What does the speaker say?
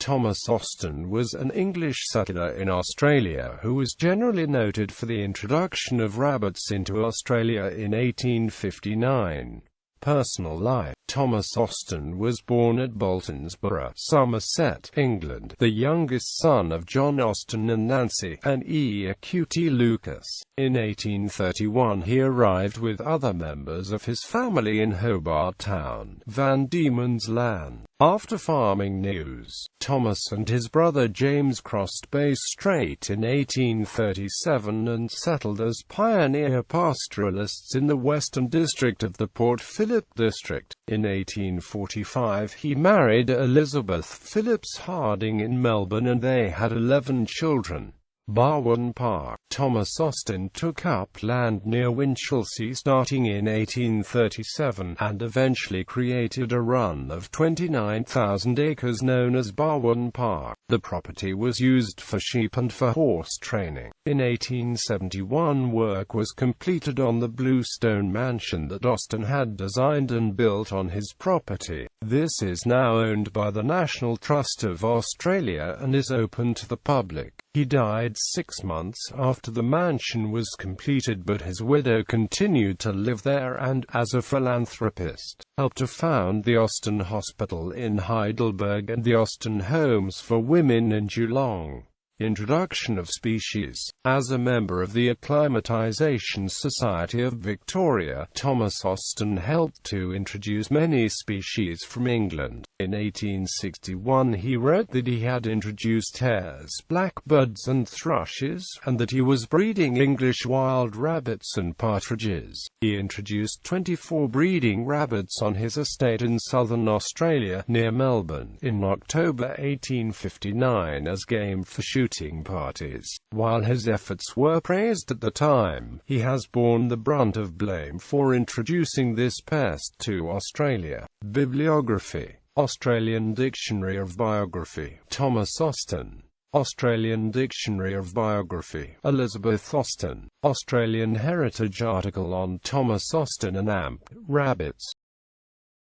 Thomas Austin was an English settler in Australia who was generally noted for the introduction of rabbits into Australia in 1859. Personal life. Thomas Austin was born at Boltonsborough, Somerset, England, the youngest son of John Austin and Nancy, and Q.T. Lucas. In 1831 he arrived with other members of his family in Hobart Town, Van Diemen's Land. After farming news, Thomas and his brother James crossed Bay Strait in 1837 and settled as pioneer pastoralists in the western district of the Port Phillip district. In 1845 he married Elizabeth Phillips Harding in Melbourne and they had 11 children. Barwon Park. Thomas Austin took up land near Winchelsea starting in 1837, and eventually created a run of 29,000 acres known as Barwon Park. The property was used for sheep and for horse training. In 1871 work was completed on the bluestone mansion that Austin had designed and built on his property. This is now owned by the National Trust of Australia and is open to the public. He died 6 months after the mansion was completed, but his widow continued to live there and, as a philanthropist, helped to found the Austin Hospital in Heidelberg and the Austin Homes for Women in Geelong. Introduction of species. As a member of the Acclimatization Society of Victoria, Thomas Austin helped to introduce many species from England. In 1861 he wrote that he had introduced hares, blackbirds and thrushes, and that he was breeding English wild rabbits and partridges. He introduced 24 breeding rabbits on his estate in southern Australia, near Melbourne, in October 1859 as game for shooting parties. While his efforts were praised at the time, he has borne the brunt of blame for introducing this pest to Australia. Bibliography. Australian Dictionary of Biography. Thomas Austin. Australian Dictionary of Biography. Elizabeth Austin. Australian Heritage article on Thomas Austin and rabbits.